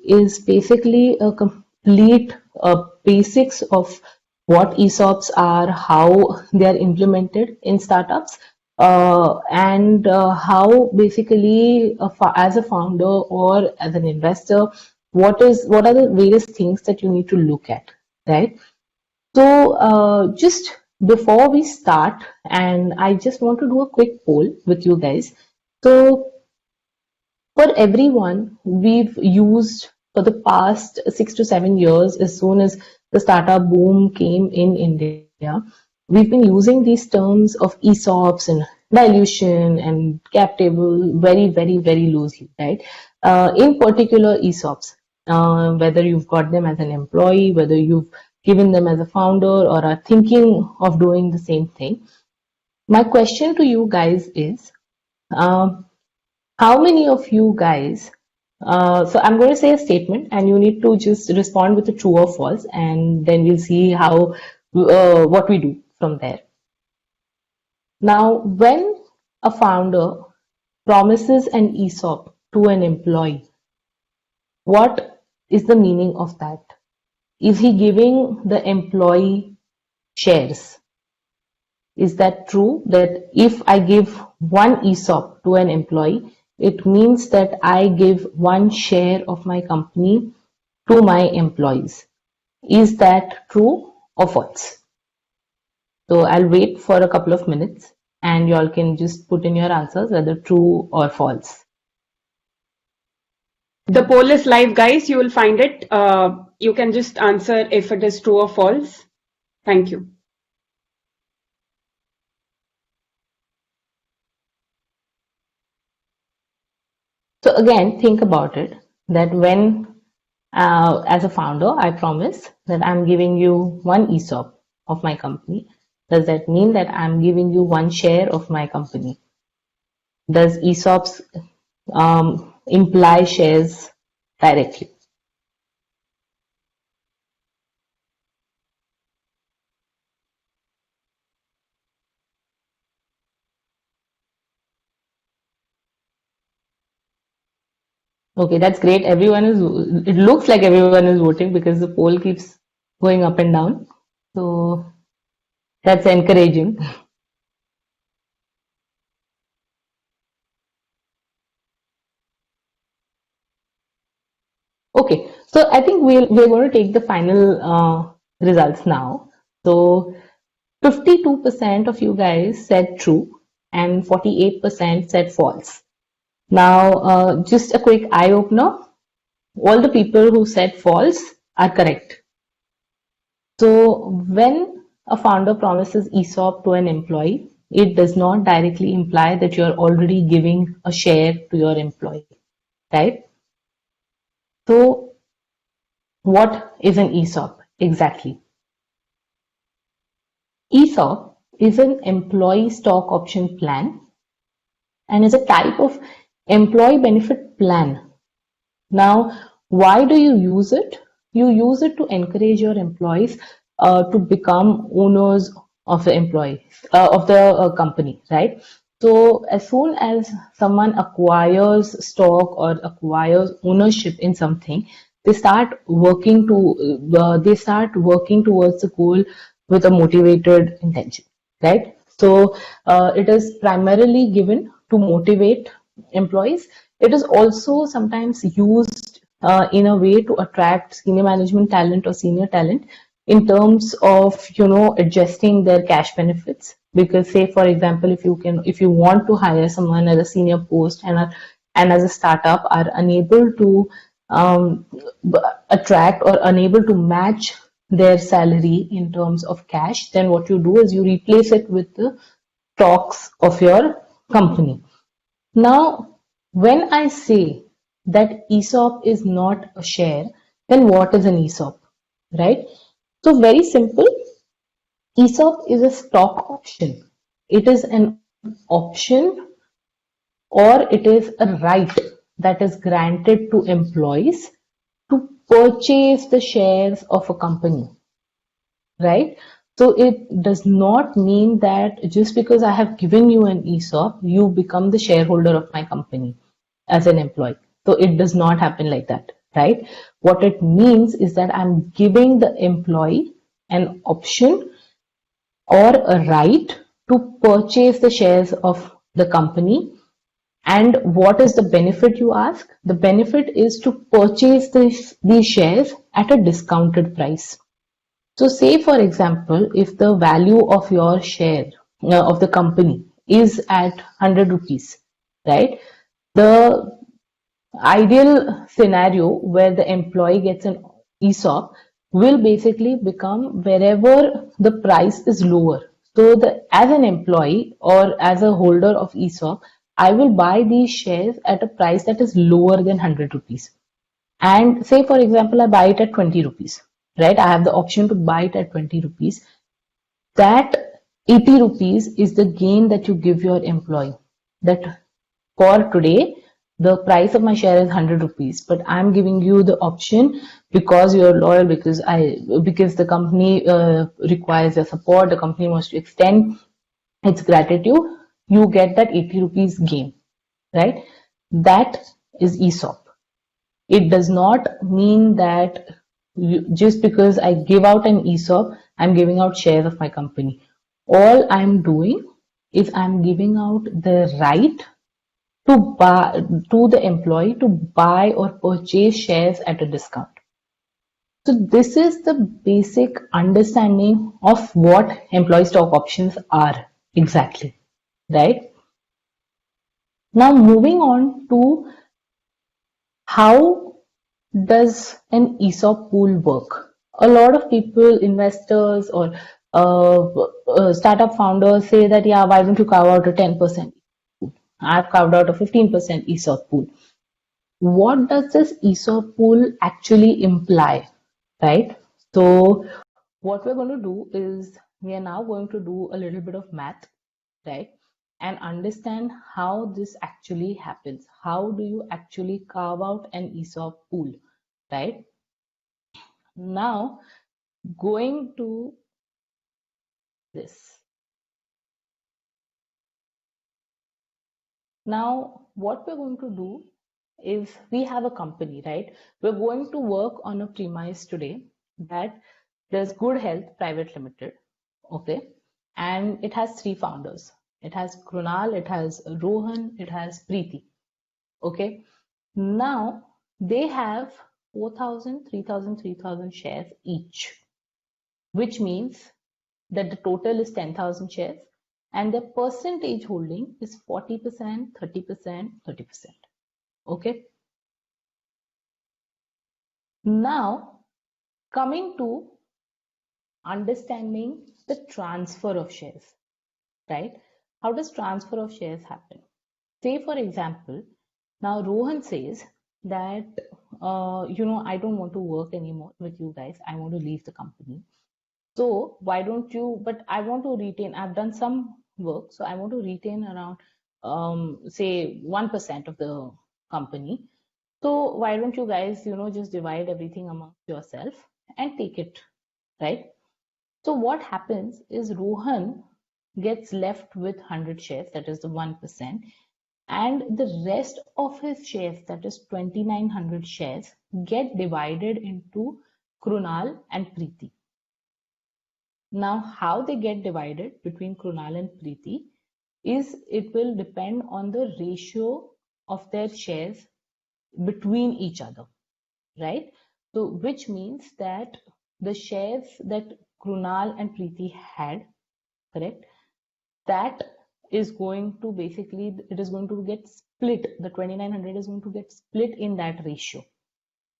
is basically a complete basics of what ESOPs are, how they are implemented in startups, and how basically as a founder or as an investor, what are the various things that you need to look at, right? So just before we start, and I just want to do a quick poll with you guys. So for everyone, we've used for the past 6 to 7 years, as soon as the startup boom came in India, we've been using these terms of ESOPs and dilution and cap table very, very, very loosely, right? In particular, ESOPs, whether you've got them as an employee, whether you've given them as a founder or are thinking of doing the same thing. My question to you guys is, um, how many of you guys, so I'm going to say a statement and you need to just respond with a true or false, and then we'll see how, what we do from there. Now, when a founder promises an ESOP to an employee, what is the meaning of that? Is he giving the employee shares? Is that true? That if I give one ESOP to an employee, it means that I give one share of my company to my employees. Is that true or false? So I'll wait for a couple of minutes and y'all can just put in your answers, whether true or false. The poll is live, guys. You will find it. You can just answer if it is true or false. Thank you. So again, think about it, that when as a founder, I promise that I'm giving you one ESOP of my company. Does that mean that I'm giving you one share of my company? Does ESOPs imply shares directly? Okay, that's great. It looks like everyone is voting because the poll keeps going up and down. So that's encouraging. Okay, so I think we're going to take the final results now. So 52% of you guys said true and 48% said false. Now, just a quick eye opener. All the people who said false are correct. So when a founder promises ESOP to an employee, it does not directly imply that you're already giving a share to your employee, right? So what is an ESOP exactly? ESOP is an employee stock option plan and is a type of employee benefit plan. Now, why do you use it? You use it to encourage your employees to become owners of the company, right? So as soon as someone acquires stock or acquires ownership in something, they start working towards the goal with a motivated intention, right? So it is primarily given to motivate employees. It is also sometimes used in a way to attract senior management talent or senior talent in terms of adjusting their cash benefits. Because say for example, if you want to hire someone at a senior post and as a startup are unable to attract or unable to match their salary in terms of cash, then what you do is you replace it with the stocks of your company. Now, when I say that ESOP is not a share, then what is an ESOP, right? So very simple, ESOP is a stock option. It is an option or it is a right that is granted to employees to purchase the shares of a company, right? So it does not mean that just because I have given you an ESOP, you become the shareholder of my company as an employee. So it does not happen like that, right? What it means is that I'm giving the employee an option or a right to purchase the shares of the company. And what is the benefit, you ask? The benefit is to purchase these shares at a discounted price. So say for example, if the value of your share of the company is at 100 rupees, right? The ideal scenario where the employee gets an ESOP will basically become wherever the price is lower. So as an employee or as a holder of ESOP, I will buy these shares at a price that is lower than 100 rupees. And say for example, I buy it at 20 rupees, right? I have the option to buy it at 20 rupees. That 80 rupees is the gain that you give your employee. That for today, the price of my share is 100 rupees, but I'm giving you the option because you're loyal, because the company requires your support, the company wants to extend its gratitude, you get that 80 rupees gain, right? That is ESOP. It does not mean that just because I give out an ESOP, I'm giving out shares of my company. All I'm doing is I'm giving out the right to buy to the employee to buy or purchase shares at a discount. So this is the basic understanding of what employee stock options are exactly, right? Now moving on to how does an ESOP pool work? A lot of people, investors or startup founders say that, yeah, why don't you carve out a 10%? I've carved out a 15% ESOP pool. What does this ESOP pool actually imply, right? So what we're going to do is we are now going to do a little bit of math, right? And understand how this actually happens. How do you actually carve out an ESOP pool, right? Now, going to this. Now, what we're going to do is we have a company, right? We're going to work on a premise today that there's Good Health Private Limited, okay? And it has three founders. It has Krunal, it has Rohan, it has Preeti, okay? Now, they have 4,000, 3,000, 3,000 shares each, which means that the total is 10,000 shares and the percentage holding is 40%, 30%, 30%. Okay. Now, coming to understanding the transfer of shares, right? How does transfer of shares happen? Say, for example, now Rohan says that, I don't want to work anymore with you guys. I want to leave the company. So why don't you, but I want to retain, I've done some work, so I want to retain around, say 1% of the company. So why don't you guys, just divide everything amongst yourself and take it, right? So what happens is Rohan gets left with 100 shares, that is the 1%, and the rest of his shares, that is 2,900 shares, get divided into Krunal and Preeti. Now, how they get divided between Krunal and Preeti is it will depend on the ratio of their shares between each other, right? So, which means that the shares that Krunal and Preeti had, correct, that is going to basically, it is going to get split. The 2,900 is going to get split in that ratio,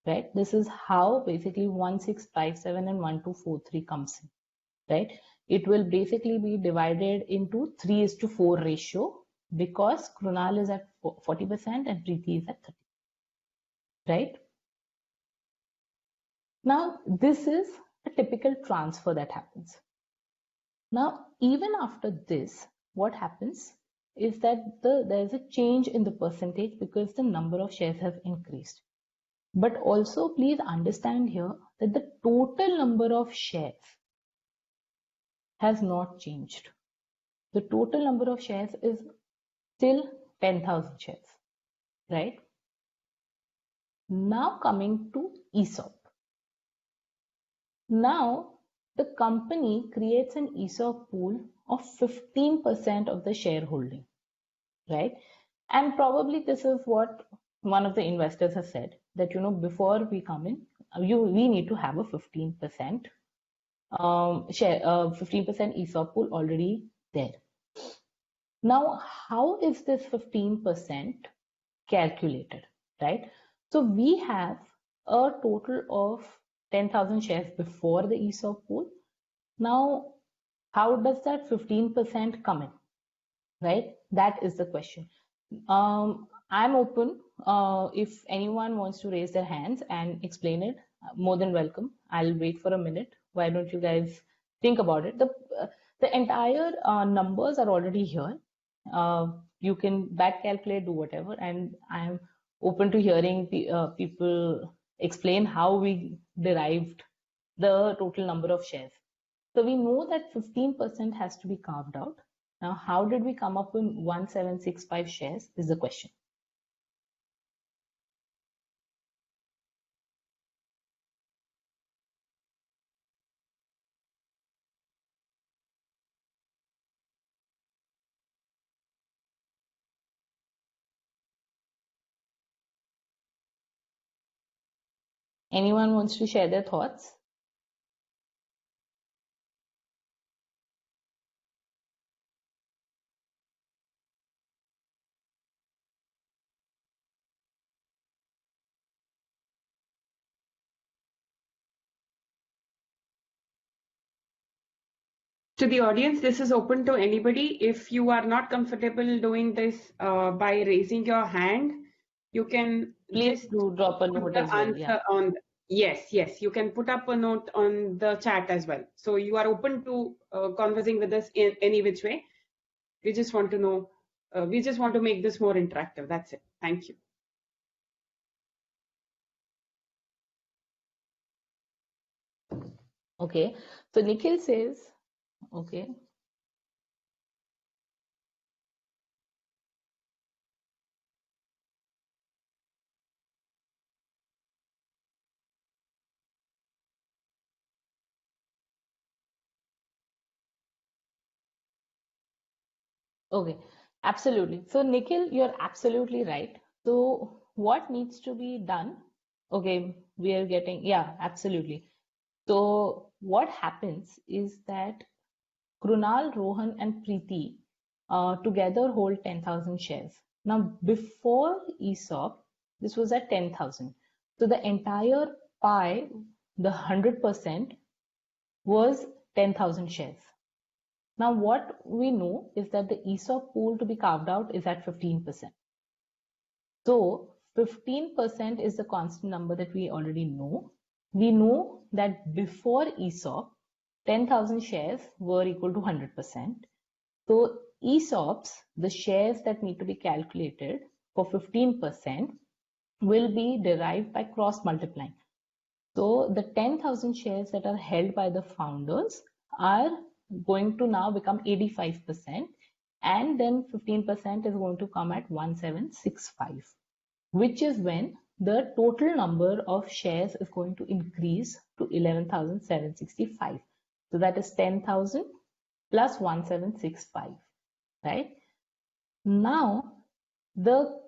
right? This is how basically 1,657 and 1,243 comes in, right? It will basically be divided into 3:4 ratio because Krunal is at 40% and Preeti is at 30%, right? Now, this is a typical transfer that happens. Now, even after this, what happens is that there is a change in the percentage because the number of shares has increased. But also, please understand here that the total number of shares has not changed. The total number of shares is still 10,000 shares, right? Now coming to ESOP. Now the company creates an ESOP pool of 15% of the shareholding, right? And probably this is what one of the investors has said, that before we come in, we need to have a 15% share, 15% ESOP pool already there. Now, how is this 15% calculated, right? So we have a total of 10,000 shares before the ESOP pool. Now, how does that 15% come in, right? That is the question. I'm open. If anyone wants to raise their hands and explain it, more than welcome. I'll wait for a minute. Why don't you guys think about it? The entire numbers are already here. You can back calculate, do whatever, and I'm open to hearing people explain how we derived the total number of shares. So we know that 15% has to be carved out. Now, how did we come up with 1765 shares is the question. Anyone wants to share their thoughts? To the audience, this is open to anybody. If you are not comfortable doing this by raising your hand, you can Please just do drop a put note the as well. Yeah. answer on. Yes, you can put up a note on the chat as well. So you are open to conversing with us in any which way. We just want to know, we just want to make this more interactive. That's it. Thank you. Okay. So Nikhil says, okay. Okay, absolutely. So, Nikhil, you're absolutely right. So, what needs to be done? Okay, we are getting, yeah, absolutely. So, what happens is that Krunal, Rohan, and Preeti together hold 10,000 shares. Now, before ESOP, this was at 10,000. So, the entire pie, the 100%, was 10,000 shares. Now, what we know is that the ESOP pool to be carved out is at 15%. So, 15% is the constant number that we already know. We know that before ESOP, 10,000 shares were equal to 100%. So, ESOPs, the shares that need to be calculated for 15%, will be derived by cross multiplying. So the 10,000 shares that are held by the founders are going to now become 85%, and then 15% is going to come at 1765, which is when the total number of shares is going to increase to 11,765. So that is 10,000 plus 1765, right? Now, the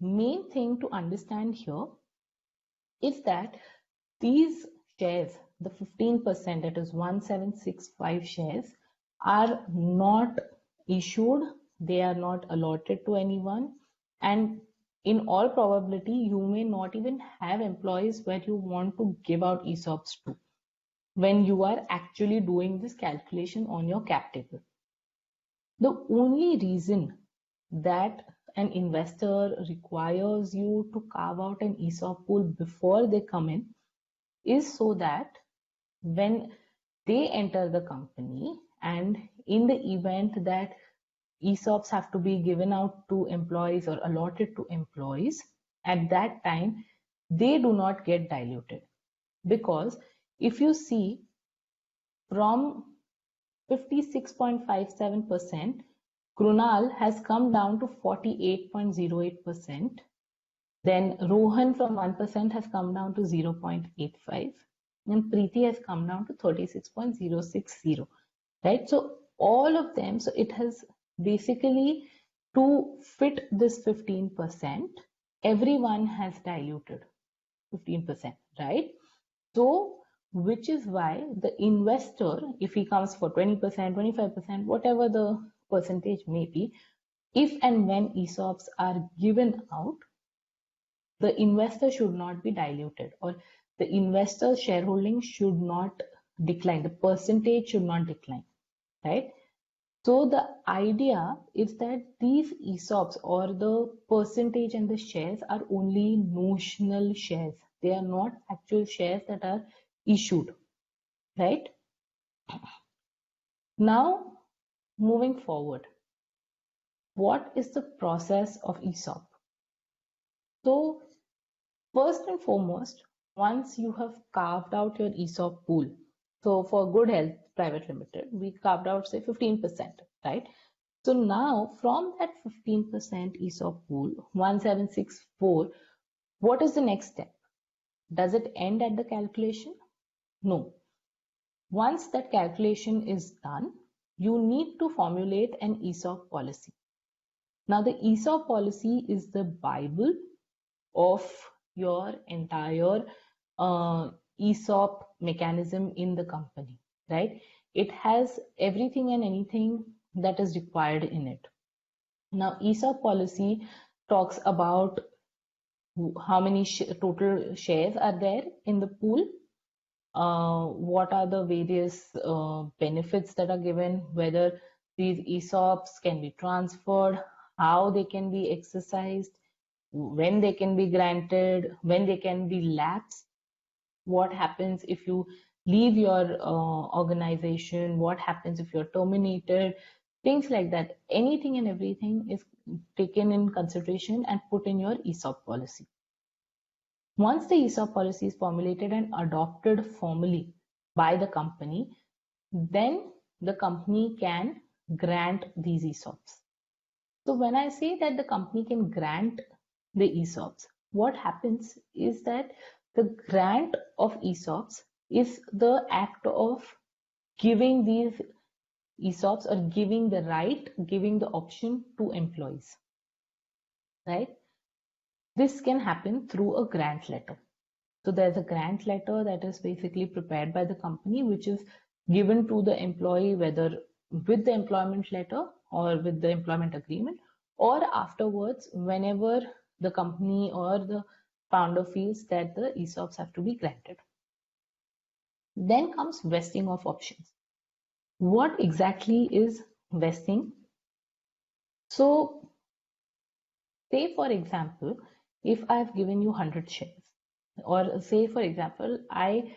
main thing to understand here is that these shares, the 15%, that is 1765 shares, are not issued, they are not allotted to anyone, and in all probability, you may not even have employees where you want to give out ESOPs to when you are actually doing this calculation on your cap table. The only reason that an investor requires you to carve out an ESOP pool before they come in is so that when they enter the company, and in the event that ESOPs have to be given out to employees or allotted to employees, at that time they do not get diluted. Because if you see, from 56.57%, Krunal has come down to 48.08%, Then Rohan from 1% has come down to 0.85, and Preeti has come down to 36.060, right? So all of them, so it has basically, to fit this 15%, everyone has diluted 15%, right? So, which is why the investor, if he comes for 20%, 25%, whatever the percentage may be, if and when ESOPs are given out, the investor should not be diluted, or the investor shareholding should not decline. The percentage should not decline, right? So the idea is that these ESOPs, or the percentage and the shares, are only notional shares. They are not actual shares that are issued, right? Now, moving forward, what is the process of ESOP? So, first and foremost, once you have carved out your ESOP pool, so for Good Health Private Limited, we carved out, say, 15%, right? So now from that 15% ESOP pool, 1764, what is the next step? Does it end at the calculation? No. Once that calculation is done, you need to formulate an ESOP policy. Now, the ESOP policy is the Bible of your entire ESOP mechanism in the company, right? It has everything and anything that is required in it. Now, ESOP policy talks about how many total shares are there in the pool, what are the various benefits that are given, whether these ESOPs can be transferred, how they can be exercised, when they can be granted, when they can be lapsed, what happens if you leave your organization, what happens if you're terminated, things like that. Anything and everything is taken in consideration and put in your ESOP policy. Once the ESOP policy is formulated and adopted formally by the company, then the company can grant these ESOPs. So when I say that the company can grant the ESOPs, what happens is that the grant of ESOPs is the act of giving these ESOPs, or giving the right, giving the option to employees, right? This can happen through a grant letter. So there's a grant letter that is basically prepared by the company, which is given to the employee, whether with the employment letter or with the employment agreement, or afterwards, whenever the company or the founder feels that the ESOPs have to be granted. Then comes vesting of options. What exactly is vesting? So, say for example, if I've given you 100 shares, or say for example, I,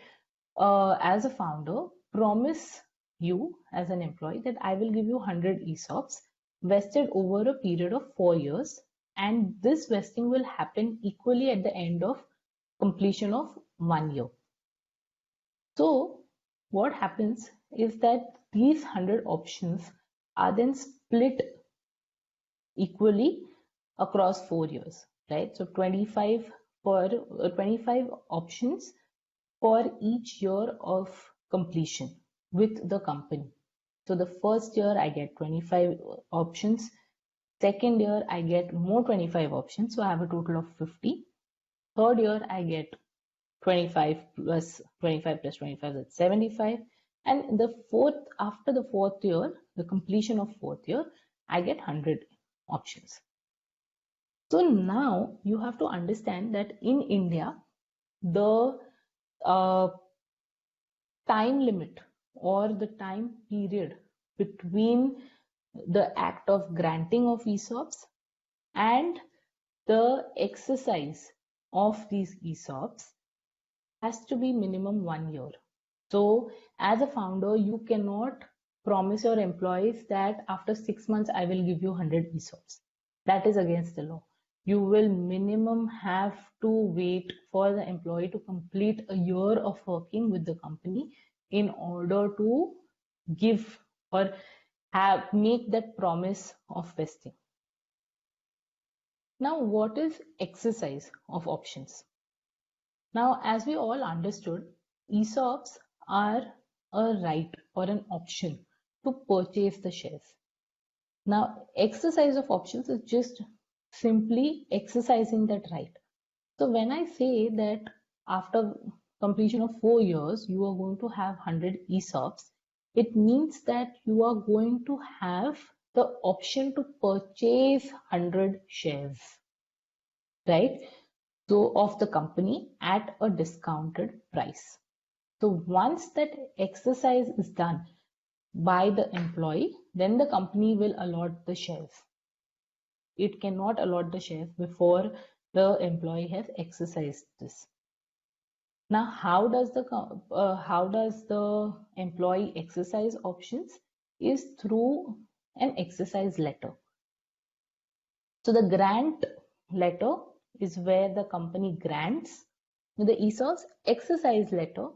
as a founder, promise you as an employee that I will give you 100 ESOPs vested over a period of 4 years, and this vesting will happen equally at the end of completion of 1 year. So what happens is that these 100 options are then split equally across 4 years, right? So 25 options for each year of completion with the company. So the first year I get 25 options. Second year I get more 25 options. So I have a total of 50. Third year I get 25 plus 25 plus 25, that's 75. And the fourth, after the fourth year, the completion of fourth year, I get 100 options. So now you have to understand that in India, the time limit, or the time period between the act of granting of ESOPs and the exercise of these ESOPs has to be minimum 1 year. So as a founder, you cannot promise your employees that after 6 months I will give you 100 ESOPs. That is against the law. You will minimum have to wait for the employee to complete a year of working with the company in order to give or make that promise of vesting. Now, what is exercise of options? Now, as we all understood, ESOPs are a right or an option to purchase the shares. Now, exercise of options is just simply exercising that right. So when I say that after completion of 4 years, you are going to have 100 ESOPs, it means that you are going to have the option to purchase 100 shares, right? So of the company at a discounted price. So once that exercise is done by the employee, then the company will allot the shares. It cannot allot the shares before the employee has exercised this. Now, how does the employee exercise options? Is through an exercise letter. So the grant letter is where the company grants the ESOPs. Exercise letter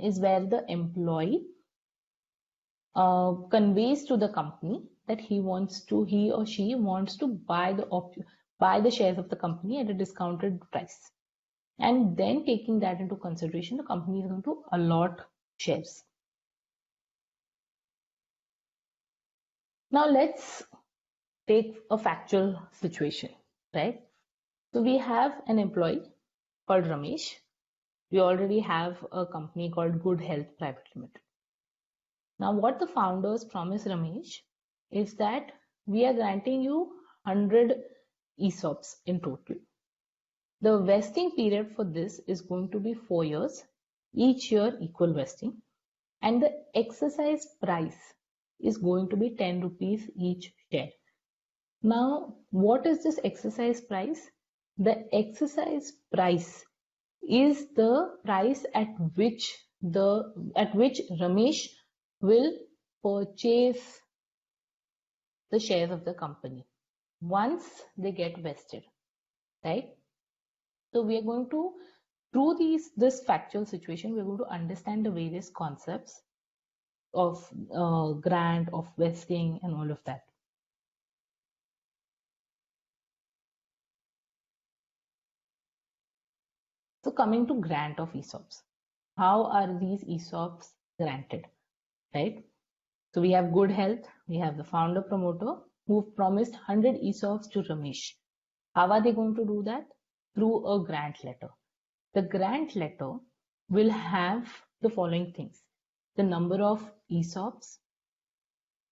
is where the employee conveys to the company that he or she wants to buy the shares of the company at a discounted price. And then taking that into consideration, the company is going to allot shares. Now let's take a factual situation, right? So we have an employee called Ramesh. We already have a company called Good Health Private Limited. Now what the founders promise Ramesh is that we are granting you 100 ESOPs in total. The vesting period for this is going to be 4 years, each year equal vesting, and the exercise price is going to be 10 rupees each share. Now, what is this exercise price? The exercise price is the price at which Ramesh will purchase the shares of the company once they get vested, right? So we are going to, through this factual situation, we're going to understand the various concepts of grant, of vesting, and all of that. So coming to grant of ESOPs, how are these ESOPs granted, right? So we have Good Health, we have the founder promoter who've promised 100 ESOPs to Ramesh. How are they going to do that? Through a grant letter. The grant letter will have the following things: the number of ESOPs,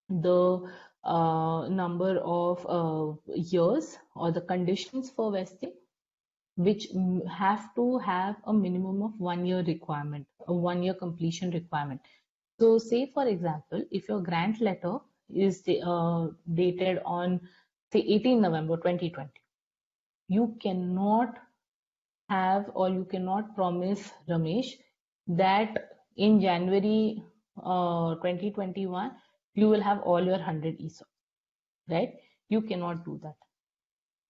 the number of years or the conditions for vesting, which have to have a minimum of 1 year requirement, a 1 year completion requirement. So say for example, if your grant letter is dated on say 18 November 2020, you cannot have or you cannot promise Ramesh that in January 2021 you will have all your 100 ESOP, right? You cannot do that.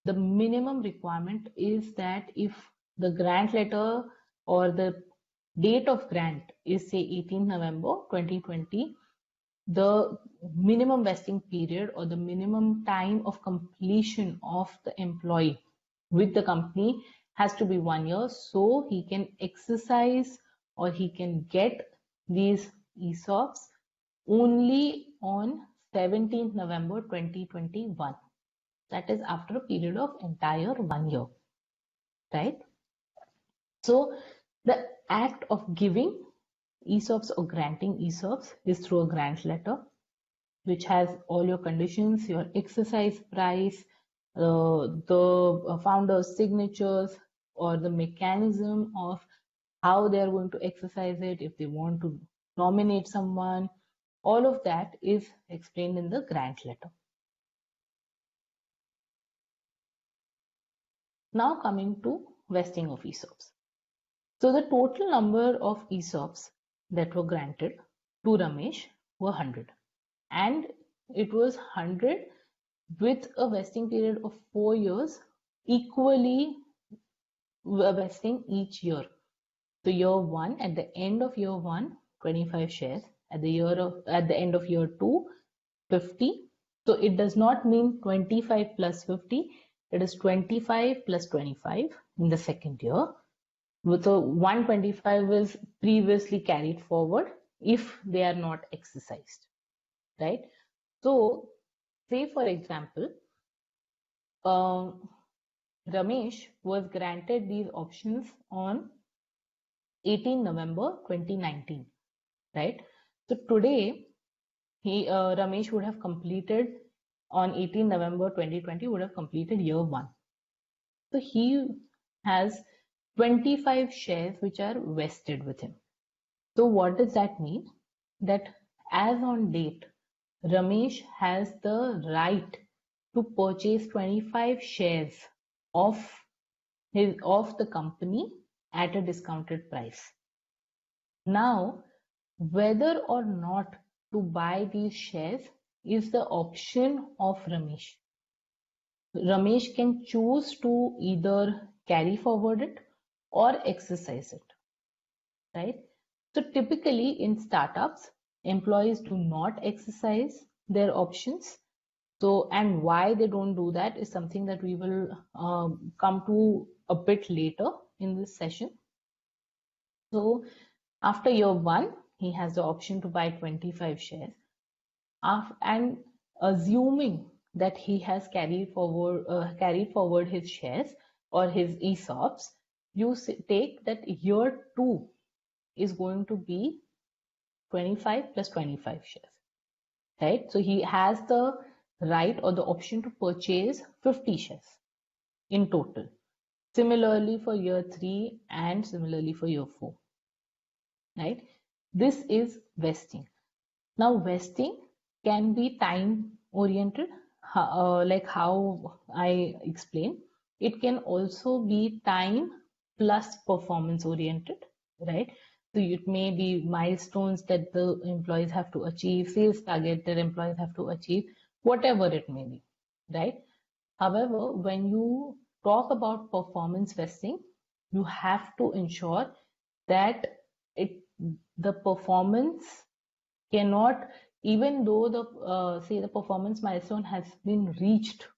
The minimum requirement is that if the grant letter or the date of grant is say 18 November 2020, the minimum vesting period or the minimum time of completion of the employee with the company has to be 1 year, so he can exercise or he can get these ESOPs only on 17th November 2021. That is after a period of entire 1 year, right? So the act of giving ESOPs or granting ESOPs is through a grant letter, which has all your conditions, your exercise price, the founder's signatures, or the mechanism of how they are going to exercise it, if they want to nominate someone. All of that is explained in the grant letter. Now coming to vesting of ESOPs. So the total number of ESOPs that were granted to Ramesh were 100, and it was 100 with a vesting period of 4 years, equally vesting each year. So year 1, at the end of year 1, 25 shares, at the end of year 2, 50. So it does not mean 25 plus 50, It is 25 plus 25 in the second year. With a 125 is previously carried forward if they are not exercised, right? So, say for example, Ramesh was granted these options on 18 November 2019, right? So today, Ramesh would have completed on 18 November 2020 would have completed year 1. So he has 25 shares which are vested with him. So what does that mean? That as on date, Ramesh has the right to purchase 25 shares of the company at a discounted price. Now, whether or not to buy these shares is the option of Ramesh. Ramesh can choose to either carry forward it or exercise it, right? So typically in startups, employees do not exercise their options. So, and why they don't do that is something that we will come to a bit later in this session. So, after year 1, he has the option to buy 25 shares. And assuming that he has carried forward his shares or his ESOPs, you take that year 2 is going to be 25 plus 25 shares, right? So he has the right or the option to purchase 50 shares in total. Similarly for year 3 and similarly for year 4, right? This is vesting. Now vesting can be time oriented, like how I explained. It can also be time plus performance oriented, right? So it may be milestones that the employees have to achieve, sales target that employees have to achieve, whatever it may be, right? However, when you talk about performance vesting, you have to ensure that the performance cannot, even though the say the performance milestone has been reached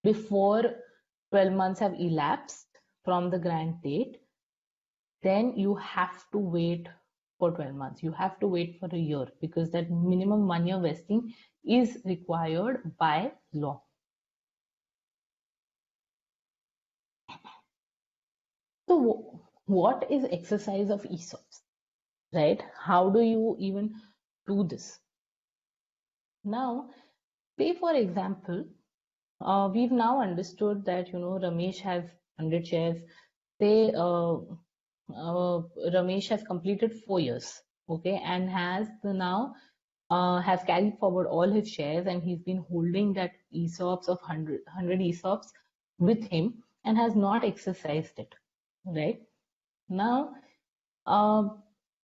before 12 months have elapsed from the grant date, then you have to wait for 12 months. You have to wait for a year because that minimum 1 year vesting is required by law. So what is exercise of ESOPs, right? How do you even do this? Now, say for example, we've now understood that, Ramesh has 100 shares. Say Ramesh has completed 4 years, okay, and has has carried forward all his shares, and he's been holding that ESOPs of 100 ESOPs with him and has not exercised it, right? Now,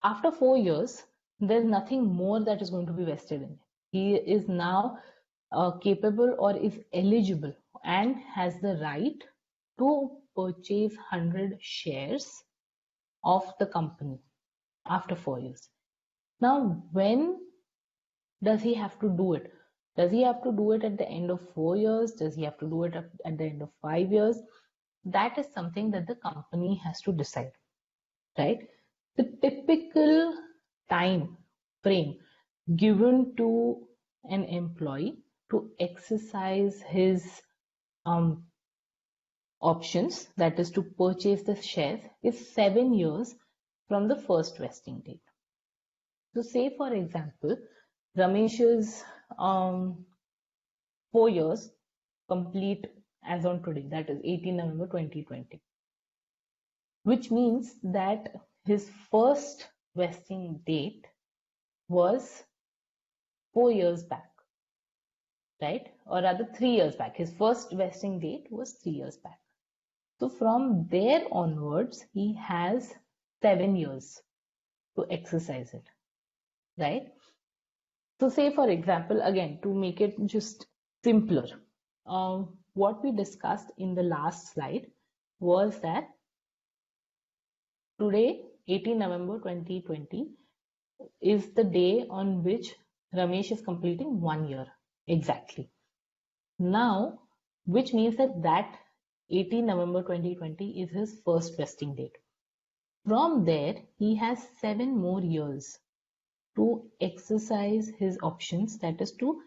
after 4 years, there's nothing more that is going to be vested in it. He is now capable or is eligible and has the right to purchase 100 shares of the company after 4 years. Now, when does he have to do it? Does he have to do it at the end of 4 years? Does he have to do it at the end of 5 years? That is something that the company has to decide, right? The typical time frame given to an employee to exercise his options, that is to purchase the shares, is 7 years from the first vesting date. So say for example, Ramesh's 4 years complete as on today, that is 18 November 2020, which means that his first vesting date was 4 years back, right? Or rather 3 years back. His first vesting date was 3 years back. So from there onwards, he has 7 years to exercise it, right? So say for example, again, to make it just simpler, what we discussed in the last slide was that today, 18 November 2020, is the day on which Ramesh is completing 1 year exactly. Now, which means that 18 November 2020 is his first vesting date. From there, he has 7 more years to exercise his options, that is to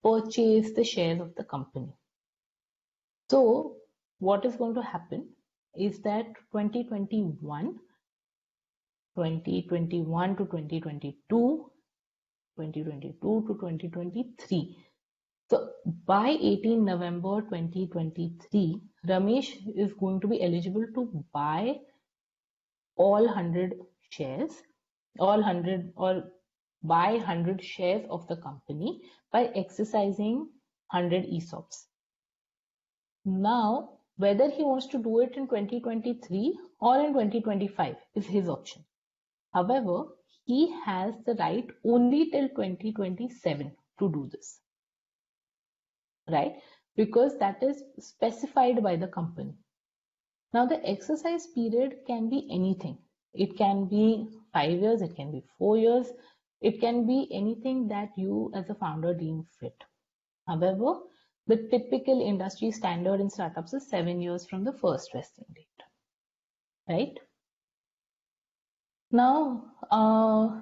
purchase the shares of the company. So what is going to happen is that 2021 to 2022, 2022 to 2023. So by 18 November 2023, Ramesh is going to be eligible to buy all 100 shares, all 100 or buy 100 shares of the company by exercising 100 ESOPs. Now, whether he wants to do it in 2023 or in 2025 is his option. However, he has the right only till 2027 to do this, right? Because that is specified by the company. Now, the exercise period can be anything. It can be 5 years, it can be 4 years, it can be anything that you as a founder deem fit. However, the typical industry standard in startups is 7 years from the first vesting date, right? Now,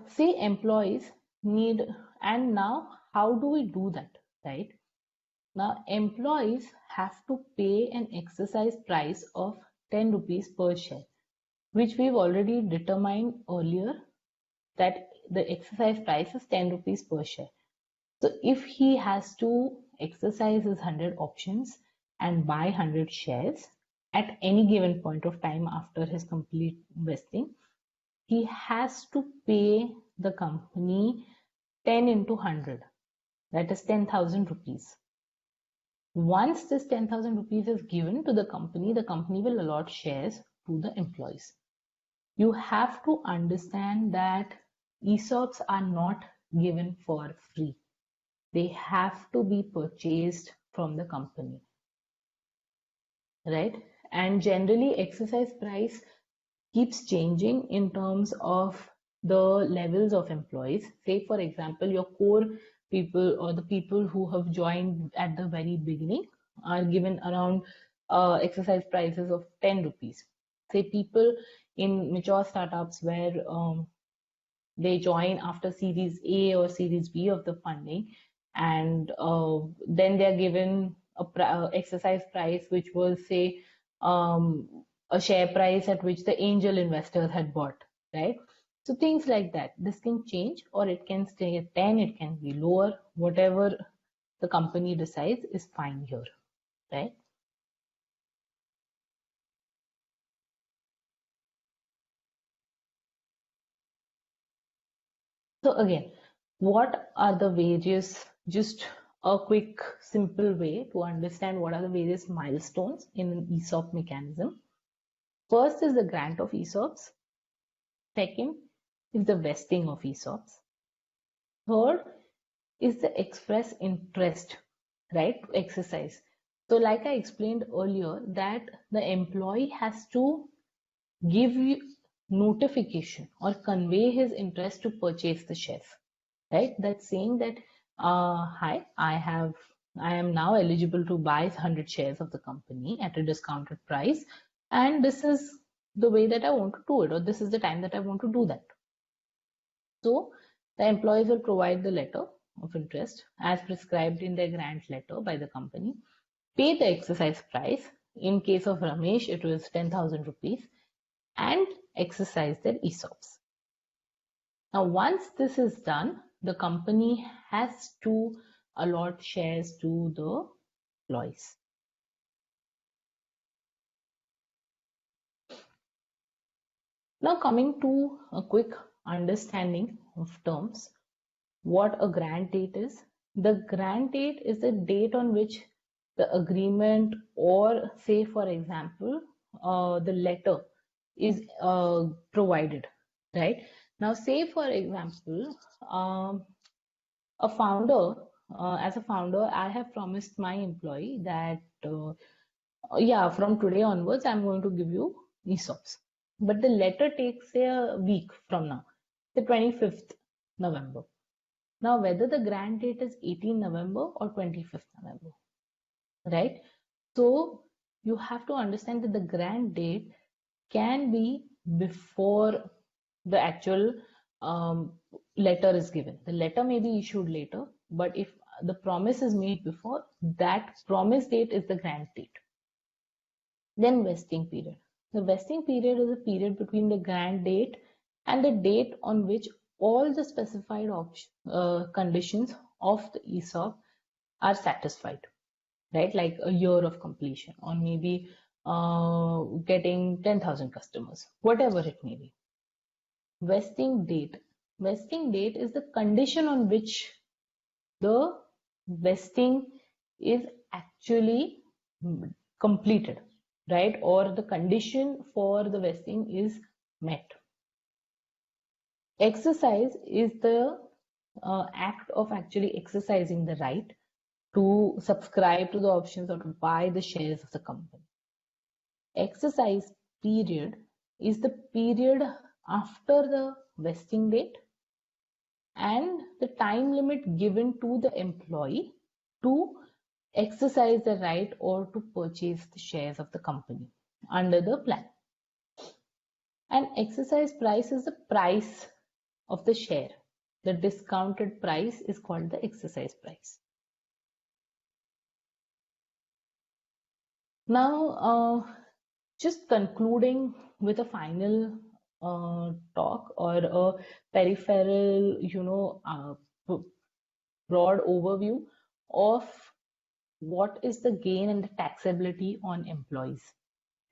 say employees need, and now how do we do that, right? Now, employees have to pay an exercise price of 10 rupees per share, which we've already determined earlier that the exercise price is 10 rupees per share. So if he has to exercise his 100 options and buy 100 shares at any given point of time after his complete vesting, he has to pay the company 10 into 100, that is 10,000 rupees. Once this 10,000 rupees is given to the company will allot shares to the employees. You have to understand that ESOPs are not given for free. They have to be purchased from the company, right? And generally, exercise price keeps changing in terms of the levels of employees. Say, for example, your core people or the people who have joined at the very beginning are given around exercise prices of 10 rupees. Say, people in mature startups where they join after Series A or Series B of the funding, and then they're given a exercise price which was, say, a share price at which the angel investors had bought, right? So things like that. This can change, or it can stay at 10, it can be lower. Whatever the company decides is fine here, right? So again, what are the various, just a quick, simple way to understand what are the various milestones in an ESOP mechanism. First is the grant of ESOPs. Second is the vesting of ESOPs. Third is the express interest, right, to exercise. So like I explained earlier, that the employee has to give you notification or convey his interest to purchase the shares, right? That's saying that, hi, I am now eligible to buy 100 shares of the company at a discounted price, and this is the way that I want to do it, or this is the time that I want to do that. So the employees will provide the letter of interest as prescribed in their grant letter by the company, pay the exercise price. In case of Ramesh, it was 10,000 rupees, and exercise their ESOPs. Now, once this is done, the company has to allot shares to the employees. Now, coming to a quick understanding of terms, what a grant date is. The grant date is the date on which the agreement, or say, for example, the letter is provided, right? Now, say, for example, a founder, as a founder, I have promised my employee that, yeah, from today onwards, I'm going to give you ESOPs. But the letter takes, say, a week from now, the 25th November. Now, whether the grant date is 18 November or 25th November, right? So you have to understand that the grant date can be before the actual letter is given. The letter may be issued later, but if the promise is made before, that promise date is the grant date. Then vesting period. The vesting period is a period between the grant date and the date on which all the specified conditions of the ESOP are satisfied, right? Like a year of completion, or maybe getting 10,000 customers, whatever it may be. Vesting date. Vesting date is the condition on which the vesting is actually completed, right? Or the condition for the vesting is met. Exercise is the act of actually exercising the right to subscribe to the options or to buy the shares of the company. Exercise period is the period after the vesting date and the time limit given to the employee to exercise the right or to purchase the shares of the company under the plan. And exercise price is the price of the share. The discounted price is called the exercise price. Now, just concluding with a final talk or a peripheral, broad overview of what is the gain and the taxability on employees,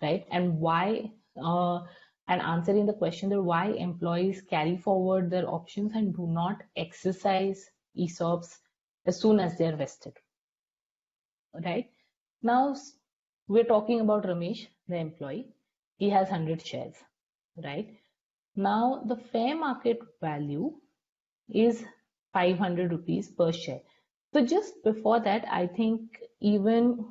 right? And why, and answering the question that why employees carry forward their options and do not exercise ESOPs as soon as they are vested, right? Now, we're talking about Ramesh, the employee. He has 100 shares, right? Now, the fair market value is 500 rupees per share. So just before that, I think even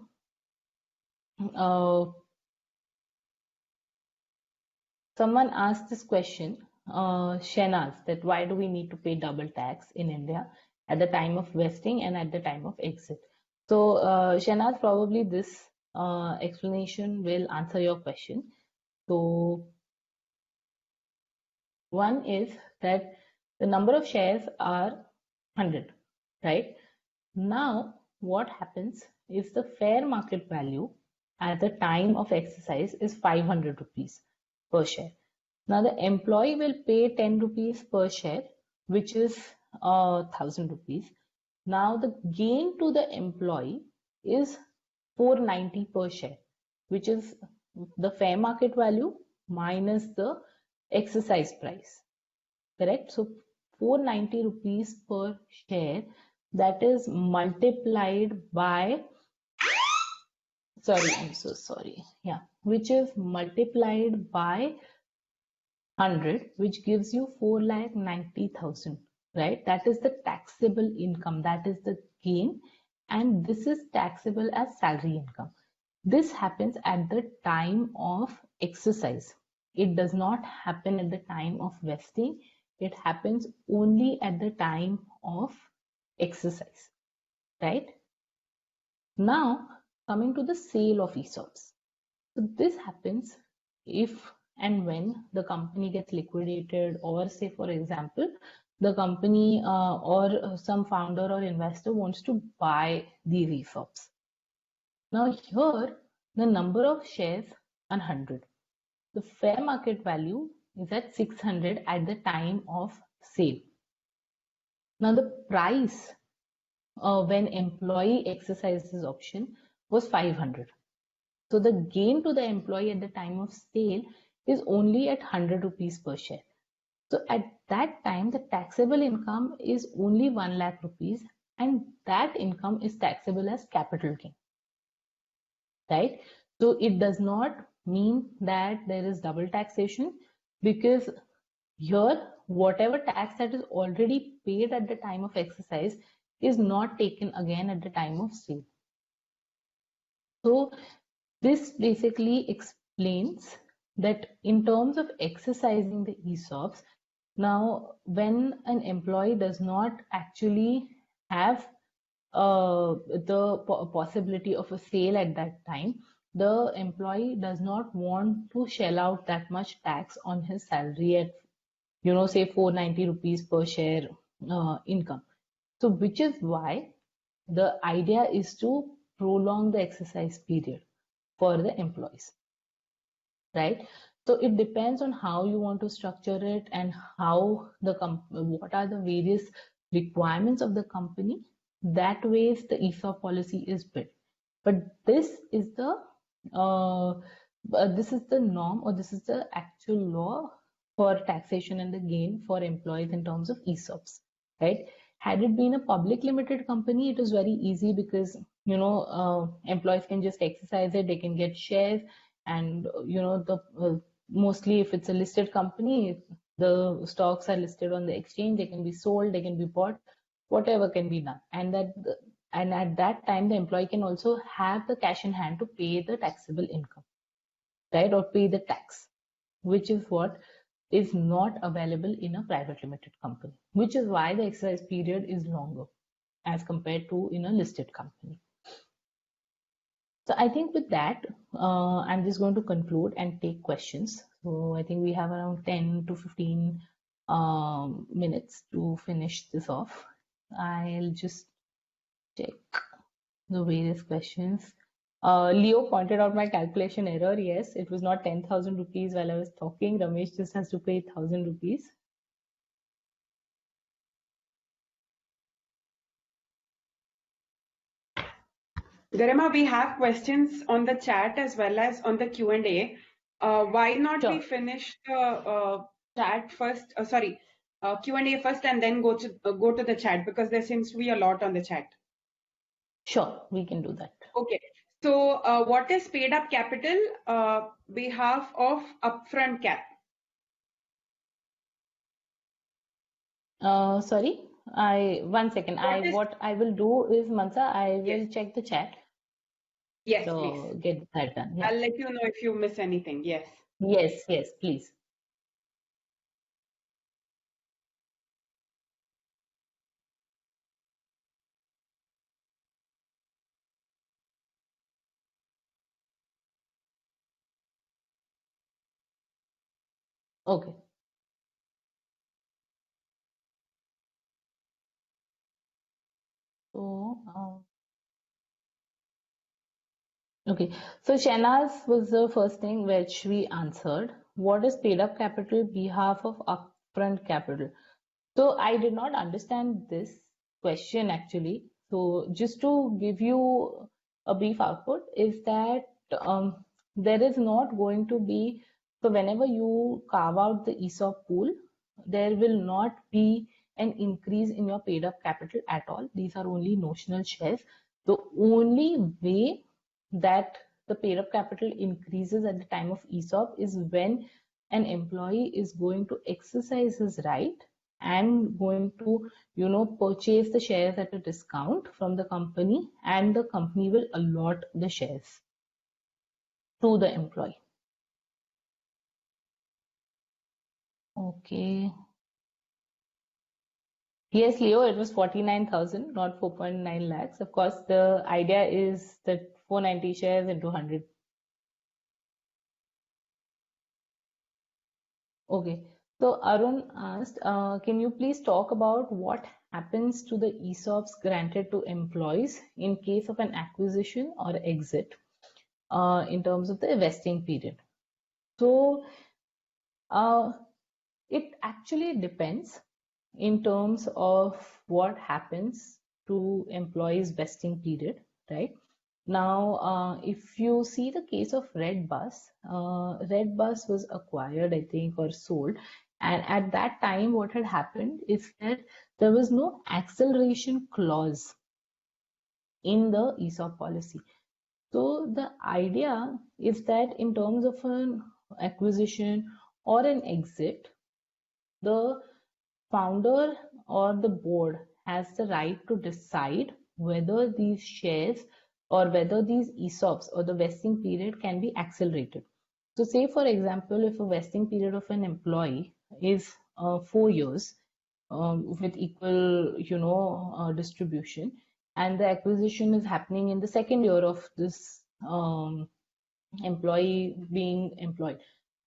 someone asked this question, Shenaz, that why do we need to pay double tax in India at the time of vesting and at the time of exit? So, Shenaz, probably this explanation will answer your question. So, one is that the number of shares are 100, right? Now, what happens is the fair market value at the time of exercise is 500 rupees per share. Now, the employee will pay 10 rupees per share, which is 1,000 rupees. Now, the gain to the employee is 490 per share, which is the fair market value minus the exercise price, correct? So 490 rupees per share, that is multiplied by, sorry, I'm so sorry, yeah, which is multiplied by 100, which gives you 4,90,000, right? That is the taxable income, that is the gain, and this is taxable as salary income. This happens at the time of exercise. It does not happen at the time of vesting. It happens only at the time of exercise, right? Now, coming to the sale of ESOPs. So this happens if and when the company gets liquidated, or say, for example, the company or some founder or investor wants to buy these ESOPs. Now here, the number of shares are 100. The fair market value is at 600 at the time of sale. Now the price when employee exercises option was 500. So the gain to the employee at the time of sale is only at 100 rupees per share. So at that time, the taxable income is only 1 lakh rupees, and that income is taxable as capital gain, right? So it does not mean that there is double taxation, because here whatever tax that is already paid at the time of exercise is not taken again at the time of sale. So this basically explains that in terms of exercising the ESOPs, now when an employee does not actually have the possibility of a sale at that time, the employee does not want to shell out that much tax on his salary at, say 490 rupees per share income. So, which is why the idea is to prolong the exercise period for the employees, right? So it depends on how you want to structure it and how what are the various requirements of the company. That ways the ESOP policy is built. But uh, this is the norm, or this is the actual law for taxation and the gain for employees in terms of ESOPs, right? Had it been a public limited company, it is very easy because employees can just exercise it, they can get shares, and the mostly if it's a listed company, the stocks are listed on the exchange, they can be sold, they can be bought, whatever can be done, and at that time the employee can also have the cash in hand to pay the taxable income, right, or pay the tax, which is what is not available in a private limited company, which is why the exercise period is longer as compared to in a listed company. So I think with that, I'm just going to conclude and take questions. So I think we have around 10 to 15 minutes to finish this off. I'll just check the various questions. Leo pointed out my calculation error. Yes, it was not 10,000 rupees while I was talking. Ramesh just has to pay 1,000 rupees. Garima, we have questions on the chat as well as on the Q&A. Why not we Sure, finish the chat first? Sorry, Q&A first, and then go to the chat, because there seems to be a lot on the chat. sure, we can do that. Okay. So, what is paid up capital behalf of upfront cap? Sorry, one second. What I will do is, Mansa, I Yes, will check the chat. yes, please. So get that done. Yeah. I'll let you know if you miss anything. Yes. Yes, yes, please. Okay. So, okay. So Shenaz was the first thing which we answered. What is paid up capital behalf of upfront capital? So I did not understand this question actually. So just to give you a brief output is that there is not going to be, so whenever you carve out the ESOP pool, there will not be an increase in your paid up capital at all. These are only notional shares. The only way that the paid up capital increases at the time of ESOP is when an employee is going to exercise his right and going to purchase the shares at a discount from the company, and the company will allot the shares to the employee. Okay. Yes, Leo, it was 49,000, not 4.9 lakhs. Of course, the idea is that 490 shares into 100. Okay. So Arun asked, can you please talk about what happens to the ESOPs granted to employees in case of an acquisition or exit in terms of the vesting period? So uh, it actually depends in terms of what happens to employees' vesting period, right? Now, if you see the case of Red Bus was acquired, I think, or sold. And at that time, what had happened is that there was no acceleration clause in the ESOP policy. So the idea is that in terms of an acquisition or an exit, the founder or the board has the right to decide whether these shares or whether these ESOPs or the vesting period can be accelerated. So say for example, if a vesting period of an employee is 4 years with equal, distribution, and the acquisition is happening in the second year of this employee being employed.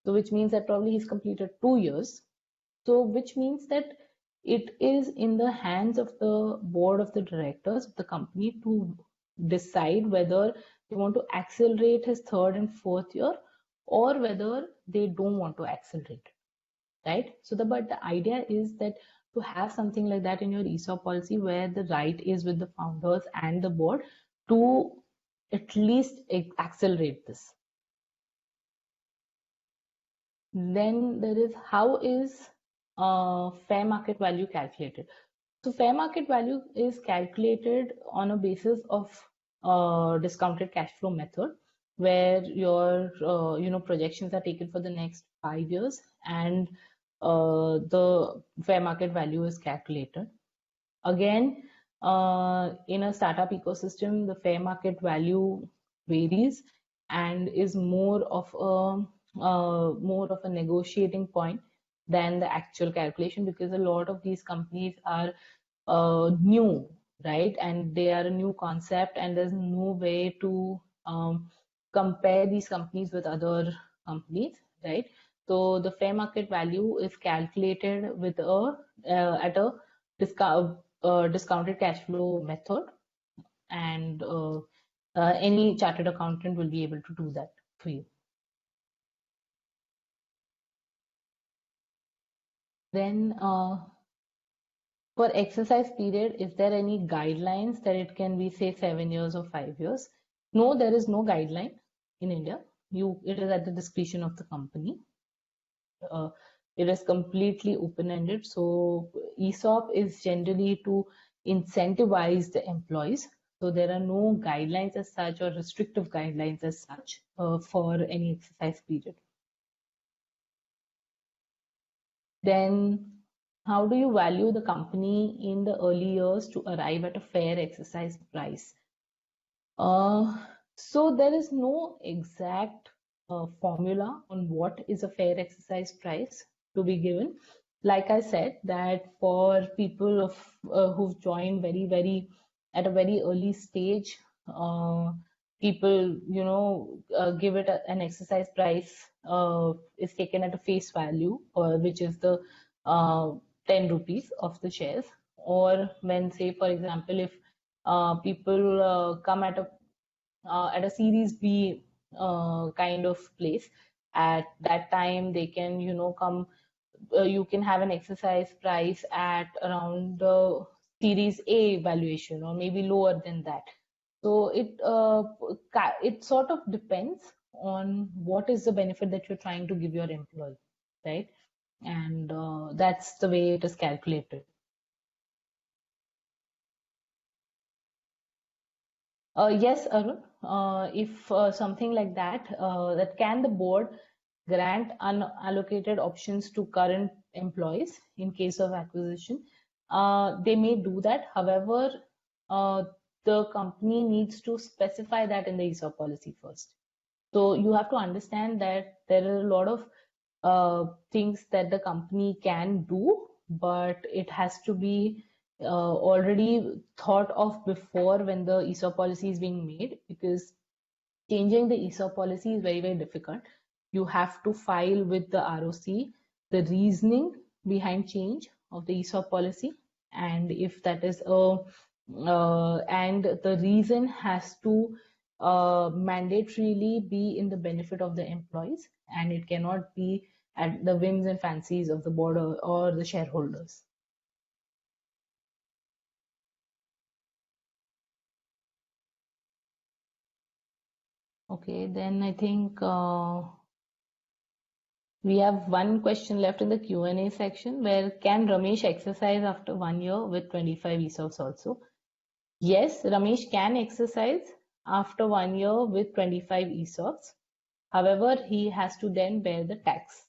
So which means that probably he's completed 2 years. So which means that it is in the hands of the board of the directors of the company to decide whether they want to accelerate his third and fourth year or whether they don't want to accelerate, right? So but the idea is that to have something like that in your ESOP policy where the right is with the founders and the board to at least accelerate this. Then there is how is fair market value calculated? So fair market value is calculated on a basis of discounted cash flow method, where your projections are taken for the next 5 years, and the fair market value is calculated. Again, in a startup ecosystem, the fair market value varies and is more of a negotiating point than the actual calculation, because a lot of these companies are new, right? And they are a new concept, and there's no way to compare these companies with other companies, right? So the fair market value is calculated with at a discounted cash flow method, and any chartered accountant will be able to do that for you. Then for exercise period, is there any guidelines that it can be, say, 7 years or 5 years? No, there is no guideline in India. It is at the discretion of the company. It is completely open-ended. So ESOP is generally to incentivize the employees. So there are no guidelines as such or restrictive guidelines as such for any exercise period. Then how do you value the company in the early years to arrive at a fair exercise price? So there is no exact formula on what is a fair exercise price to be given. Like I said, that for people who've joined at a very early stage, people, give it an exercise price is taken at a face value, which is the 10 rupees of the shares. Or when, say, for example, if people come at a Series B kind of place, at that time they can, come. You can have an exercise price at around the Series A valuation, or maybe lower than that. So it sort of depends on what is the benefit that you're trying to give your employee, right? And that's the way it is calculated. Yes, Arun. If something like that, that can the board grant unallocated options to current employees in case of acquisition? They may do that. However, uh, the company needs to specify that in the ESOP policy first. So you have to understand that there are a lot of things that the company can do, but it has to be already thought of before when the ESOP policy is being made, because changing the ESOP policy is very, very difficult. You have to file with the ROC the reasoning behind change of the ESOP policy, and if that is and the reason has to mandatorily be in the benefit of the employees, and it cannot be at the whims and fancies of the board or the shareholders. Okay, then I think we have one question left in the Q&A section, where can Ramesh exercise after 1 year with 25 ESOPs also? Yes, Ramesh can exercise after 1 year with 25 ESOPs. However, he has to then bear the tax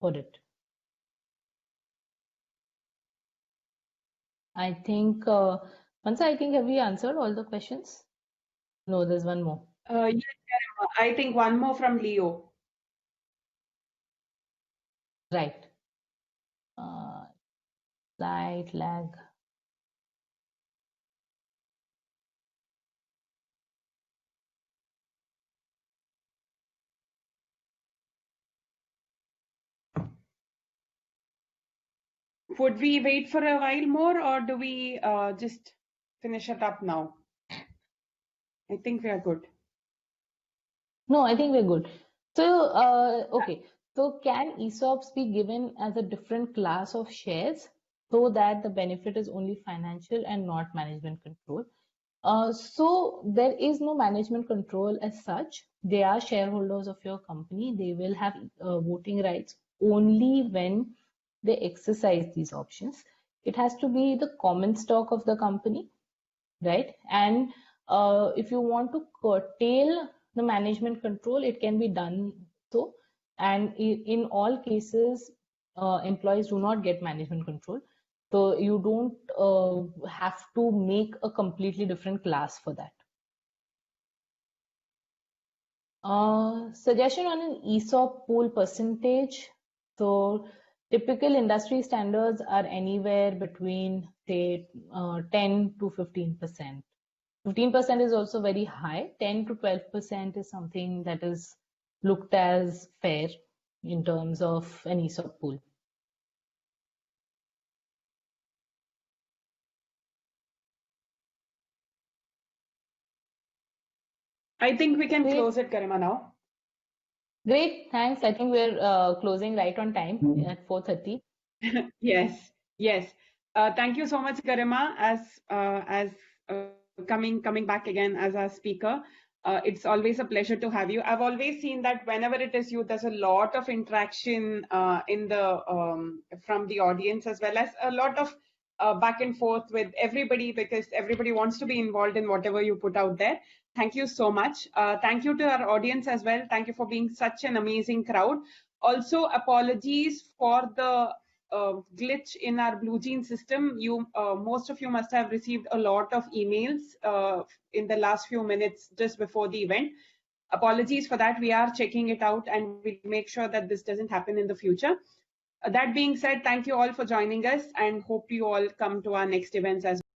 for it. I think, Mansa, have we answered all the questions? No, there's one more. Yes, I think one more from Leo. Right. Slight lag. would we wait for a while more, or do we just finish it up now? I think we are good. No, I think we're good. So, okay. So, can ESOPs be given as a different class of shares so that the benefit is only financial and not management control? So, there is no management control as such. They are shareholders of your company. They will have voting rights only when they exercise these options. It has to be the common stock of the company, right? And if you want to curtail the management control, it can be done so. And in all cases, employees do not get management control. So you don't have to make a completely different class for that. Suggestion on an ESOP pool percentage. So typical industry standards are anywhere between say 10 to 15%. 15% is also very high. 10 to 12% is something that is looked as fair in terms of an ESOP pool. I think we can Great. close it, Garima, now. Great, thanks. I think we're closing right on time at 4:30. Yes, yes. Thank you so much, Garima, as coming back again as our speaker. It's always a pleasure to have you. I've always seen that whenever it is you, there's a lot of interaction in the from the audience, as well as a lot of back and forth with everybody, because everybody wants to be involved in whatever you put out there. Thank you so much. Thank you to our audience as well. Thank you for being such an amazing crowd. Also, apologies for the glitch in our BlueJeans system. Most of you must have received a lot of emails in the last few minutes just before the event. Apologies for that. We are checking it out, and we'll make sure that this doesn't happen in the future. That being said, thank you all for joining us, and hope you all come to our next events as well.